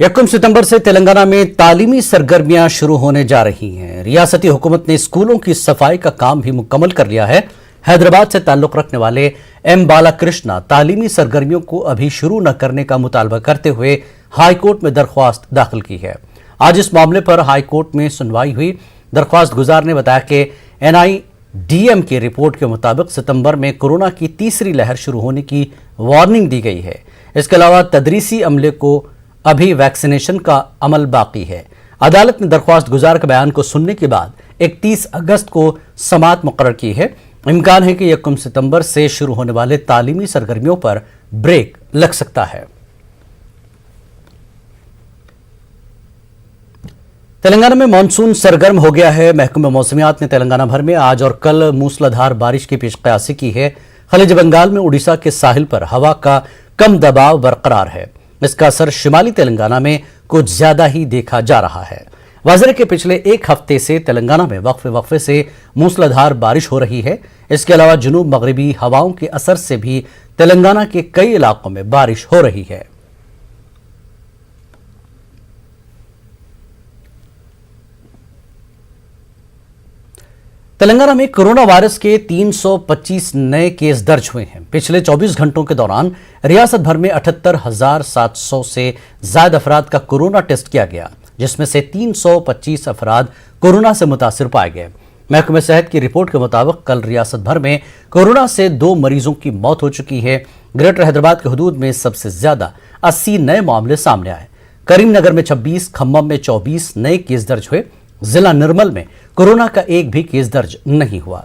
1 सितंबर से तेलंगाना में तालीमी सरगर्मियां शुरू होने जा रही हैं। रियासती हुकूमत ने स्कूलों की सफाई का काम भी मुकम्मल कर लिया है। हैदराबाद से ताल्लुक रखने वाले एम बालाकृष्णा तालीमी सरगर्मियों को अभी शुरू न करने का मुतालबा करते हुए हाईकोर्ट में दरख्वास्त दाखिल की है। आज इस मामले पर हाईकोर्ट में सुनवाई हुई। दरख्वास्त गुजार ने बताया कि NIDM की रिपोर्ट के मुताबिक सितंबर में कोरोना की तीसरी लहर शुरू होने की वार्निंग दी गई है। इसके अलावा तदरीसी अमले को अभी वैक्सीनेशन का अमल बाकी है। अदालत ने दरख्वास्त गुजार के बयान को सुनने के बाद 31 अगस्त को समाअत मुकर्रर की है। इम्कान है कि 1 सितंबर से शुरू होने वाले तालीमी सरगर्मियों पर ब्रेक लग सकता है। तेलंगाना में मानसून सरगर्म हो गया है। महकमे मौसमियात ने तेलंगाना भर में आज और कल मूसलाधार बारिश की पेशकयासी की है। खलीज बंगाल में उड़ीसा के साहिल पर हवा का कम दबाव बरकरार है। इसका असर शिमाली तेलंगाना में कुछ ज्यादा ही देखा जा रहा है। वाज़ेह के पिछले एक हफ्ते से तेलंगाना में वक्फे से मूसलाधार बारिश हो रही है। इसके अलावा जुनूब मगरिबी हवाओं के असर से भी तेलंगाना के कई इलाकों में बारिश हो रही है। तेलंगाना में कोरोना वायरस के 325 नए केस दर्ज हुए हैं। पिछले 24 घंटों के दौरान रियासत भर में 78,700 से ज्यादा अफराद का कोरोना टेस्ट किया गया, जिसमें से 325 अफराद कोरोना से मुतासिर पाए गए। महकमे सेहत की रिपोर्ट के मुताबिक कल रियासत भर में कोरोना से 2 मरीजों की मौत हो चुकी है। ग्रेटर हैदराबाद के हुदूद में सबसे ज्यादा 80 नए मामले सामने आए। करीमनगर में 26, खम्मम में 24 नए केस दर्ज हुए। जिला निर्मल में कोरोना का एक भी केस दर्ज नहीं हुआ।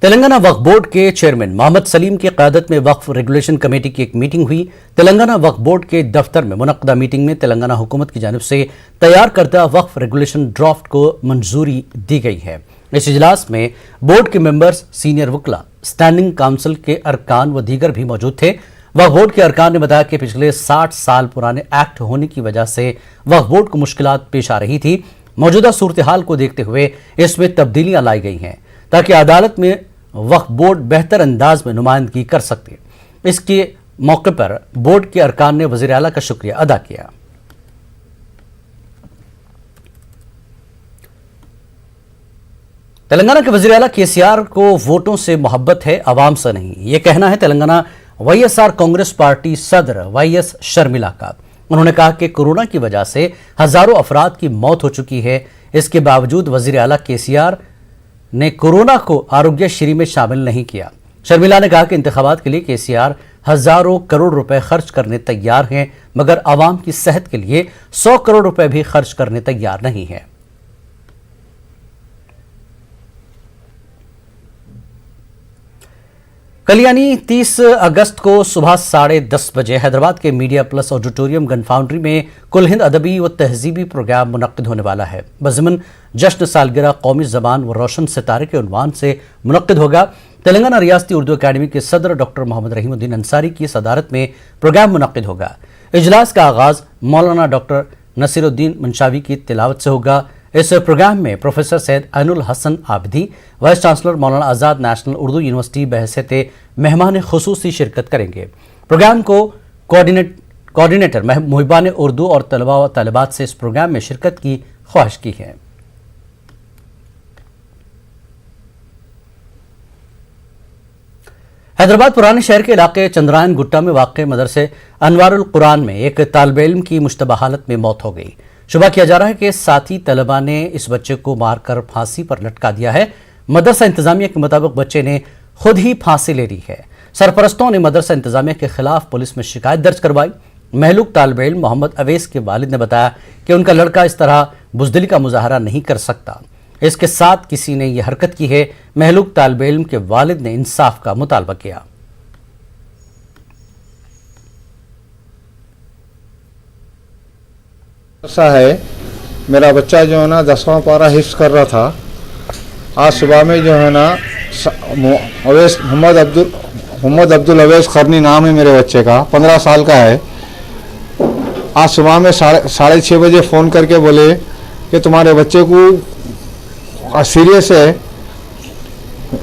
तेलंगाना वक्फ बोर्ड के चेयरमैन मोहम्मद सलीम की क़यादत में वक्फ रेगुलेशन कमेटी की एक मीटिंग हुई। तेलंगाना वक्फ बोर्ड के दफ्तर में मुनक्कदा मीटिंग में तेलंगाना हुकूमत की जानिब से तैयार करदा वक्फ रेगुलेशन ड्राफ्ट को मंजूरी दी गई है। इस इजलास में बोर्ड के मेंबर्स, सीनियर वकला, स्टैंडिंग काउंसिल के अरकान व दीगर भी मौजूद थे। वक्फ बोर्ड के अरकान ने बताया कि पिछले 60 साल पुराने एक्ट होने की वजह से वक्फ बोर्ड को मुश्किलात पेश आ रही थी। मौजूदा सूरत हाल को देखते हुए इसमें तब्दीलियां लाई गई हैं ताकि अदालत में वक्फ बोर्ड बेहतर अंदाज में नुमाइंदगी कर सके। इसके मौके पर बोर्ड के अरकान ने वज़ीर आला का शुक्रिया अदा किया। तेलंगाना के वज़ीर आला KCR को वोटों से मोहब्बत है, आवाम से नहीं, ये कहना है तेलंगाना YSR कांग्रेस पार्टी सदर YS शर्मिला का। उन्होंने कहा कि कोरोना की वजह से हजारों अफराद की मौत हो चुकी है। इसके बावजूद वज़ीर आला KCR ने कोरोना को आरोग्यश्री में शामिल नहीं किया। शर्मिला ने कहा कि इंतखाबात के लिए KCR हजारों करोड़ रुपए खर्च करने तैयार हैं, मगर आवाम की सेहत के लिए 100 करोड़ रुपए भी खर्च करने तैयार नहीं है। कल यानी 30 अगस्त को सुबह 10:30 बजे हैदराबाद के media plus auditorium gun foundry में कुल हिंद अदबी व तहजीबी प्रोग्राम मुनक्किद होने वाला है। बज़मन जश्न सालगिरह कौमी ज़बान व रोशन सितारे के उन्वान से मुनक्किद होगा। तेलंगाना रियासती उर्दू अकादमी के सदर डॉक्टर मोहम्मद रहीमुद्दीन अंसारी की सदारत में प्रोग्राम मुनक्किद होगा। इजलास का आगाज़ मौलाना डॉक्टर नसीरुद्दीन मंशावी की तिलावत से होगा। इस प्रोग्राम में professor Syed Ainul Hasan Abidi, vice chancellor Maulana Azad national Urdu university बहैसियत मेहमान खुसूसी शिरकत करेंगे। प्रोग्राम को कोऑर्डिनेटर मुहिबान उर्दू और तलबा व तालिबात से इस प्रोग्राम में शिरकत की ख्वाहिश की है। हैदराबाद पुराने शहर के इलाके चंद्रायन गुट्टा में वाक़ मदरसे अनवारुल कुरान में एक तालिबे इल्म की मुश्तबा हालत में मौत हो गई। शुबा किया जा रहा है कि साथी तलबा ने इस बच्चे को मारकर फांसी पर लटका दिया है। मदरसा इंतजामिया के मुताबिक बच्चे ने खुद ही फांसी ले ली है। सरपरस्तों ने मदरसा इंतजामिया के खिलाफ पुलिस में शिकायत दर्ज करवाई। महलूक तालिबे इल्म मोहम्मद अवैस के वालिद ने बताया कि उनका लड़का इस तरह बुज़दिली का मुजाहरा नहीं कर सकता। इसके साथ किसी ने यह हरकत की है। महलूक तालिबे इल्म के वालिद ने इंसाफ का मुतालबा किया। ऐसा है, मेरा बच्चा जो है ना 10वां पारा हिफ्ज़ कर रहा था। आज सुबह में जो है ना अवैस मोहम्मद अब्दुल अवैस करनी नाम है मेरे बच्चे का, 15 साल का है। आज सुबह में 6:30 बजे फ़ोन करके बोले कि तुम्हारे बच्चे को सीरियस है,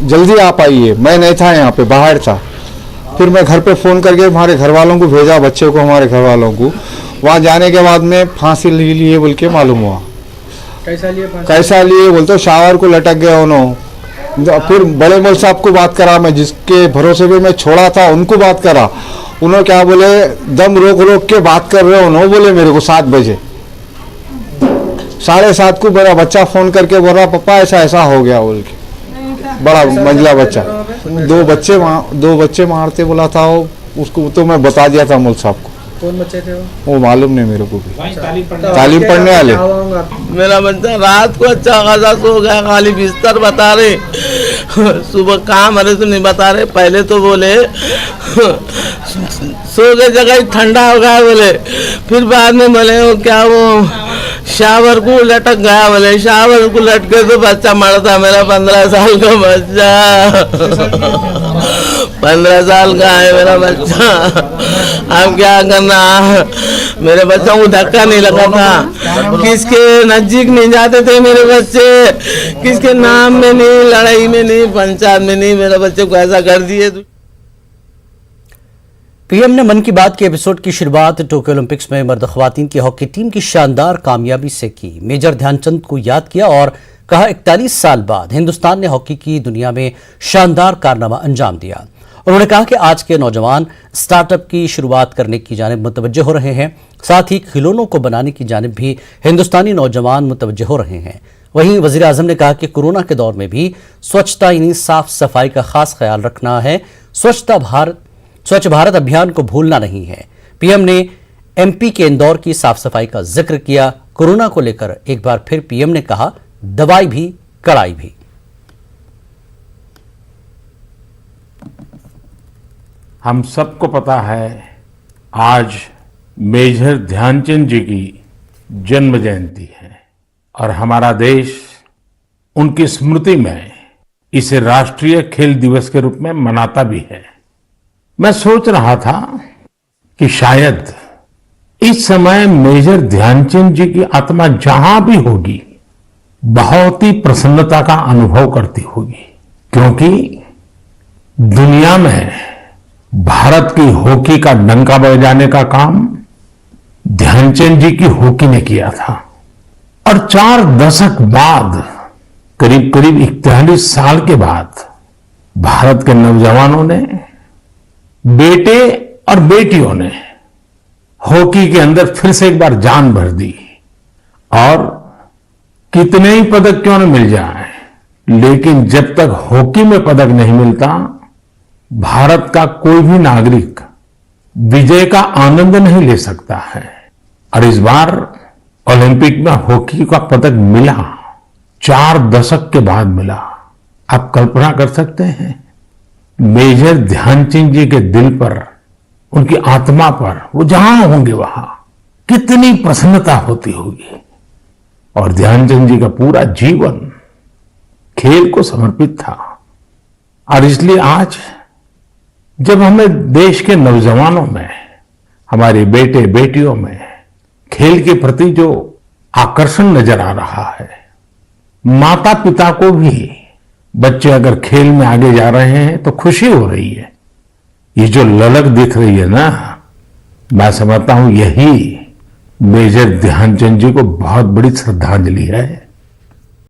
जल्दी आप आइए। मैं नहीं था यहाँ पे, बाहर था। फिर मैं घर पे फ़ोन करके हमारे घर वालों को भेजा, बच्चे को, हमारे घर वालों को। वहाँ जाने के बाद में फांसी ले लिए बोल के मालूम हुआ। कैसा लिए बोलते शावर को लटक गया उन्होंने। फिर बड़े मौल साहब को बात करा, मैं जिसके भरोसे पे मैं छोड़ा था उनको बात करा। उन्होंने क्या बोले, दम रोक रोक के बात कर रहे हो। उन्होंने बोले मेरे को 7 बजे 7:30 को मेरा बच्चा फ़ोन करके बोल रहा पापा ऐसा ऐसा हो गया बोल के। बड़ा मंझला बच्चा, 2 बच्चे मारते बोला था वो, उसको तो मैं बता दिया था मौल साहब को। कौन बच्चे थे वो मालूम नहीं मेरे को भी, तालीम पढ़ने वाले। मेरा बच्चा रात को अच्छा खासा सो गया, खाली बिस्तर बता रहे, सुबह कहाँ मरे तो नहीं बता रहे। पहले तो बोले सो गए जगह ठंडा हो गया बोले, फिर बाद में बोले वो क्या वो शावर को लटक गया बोले, शावर को लटके तो बच्चा मरा था मेरा 15 साल का बच्चा। 15 साल का है मेरा बच्चा। अब क्या करना, मेरे बच्चों को धक्का नहीं लगा था, किसके नजदीक नहीं जाते थे मेरे बच्चे, किसके नाम में नहीं, लड़ाई में नहीं, पंचायत में नहीं, मेरे बच्चे को ऐसा कर दिए। पीएम ने मन की बात के एपिसोड की शुरुआत टोक्यो ओलंपिक्स में मर्द ख्वातीन की हॉकी टीम की शानदार कामयाबी से की। मेजर ध्यानचंद को याद किया और कहा 41 साल बाद हिंदुस्तान ने हॉकी की दुनिया में शानदार कारनामा अंजाम दिया। उन्होंने कहा कि आज के नौजवान स्टार्टअप की शुरुआत करने की जानिब मुतवज्जे हो रहे हैं, साथ ही खिलौनों को बनाने की जानिब भी हिंदुस्तानी नौजवान मुतवज्जे हो रहे हैं। वहीं वजीर आजम ने कहा कि कोरोना के दौर में भी स्वच्छता यानी साफ सफाई का खास ख्याल रखना है। स्वच्छ भारत अभियान को भूलना नहीं है। पीएम ने एमपी के इंदौर की साफ सफाई का जिक्र किया। कोरोना को लेकर एक बार फिर पीएम ने कहा, दवाई भी कड़ाई भी। हम सबको पता है आज मेजर ध्यानचंद जी की जन्म जयंती है और हमारा देश उनकी स्मृति में इसे राष्ट्रीय खेल दिवस के रूप में मनाता भी है। मैं सोच रहा था कि शायद इस समय मेजर ध्यानचंद जी की आत्मा जहां भी होगी बहुत ही प्रसन्नता का अनुभव करती होगी, क्योंकि दुनिया में भारत की हॉकी का डंका बजाने का काम ध्यानचंद जी की हॉकी ने किया था। और 4 दशक बाद, करीब करीब 41 साल के बाद, भारत के नौजवानों ने, बेटे और बेटियों ने हॉकी के अंदर फिर से एक बार जान भर दी। और कितने ही पदक क्यों न मिल जाए, लेकिन जब तक हॉकी में पदक नहीं मिलता, भारत का कोई भी नागरिक विजय का आनंद नहीं ले सकता है। और इस बार ओलंपिक में हॉकी का पदक मिला, 4 दशक के बाद मिला। आप कल्पना कर सकते हैं मेजर ध्यानचंद जी के दिल पर, उनकी आत्मा पर, वो जहां होंगे वहां कितनी प्रसन्नता होती होगी। और ध्यानचंद जी का पूरा जीवन खेल को समर्पित था। और इसलिए आज जब हमें देश के नौजवानों में, हमारे बेटे बेटियों में खेल के प्रति जो आकर्षण नजर आ रहा है, माता पिता को भी बच्चे अगर खेल में आगे जा रहे हैं तो खुशी हो रही है। ये जो ललक दिख रही है ना, मैं समझता हूं यही मेजर ध्यानचंद जी को बहुत बड़ी श्रद्धांजलि है।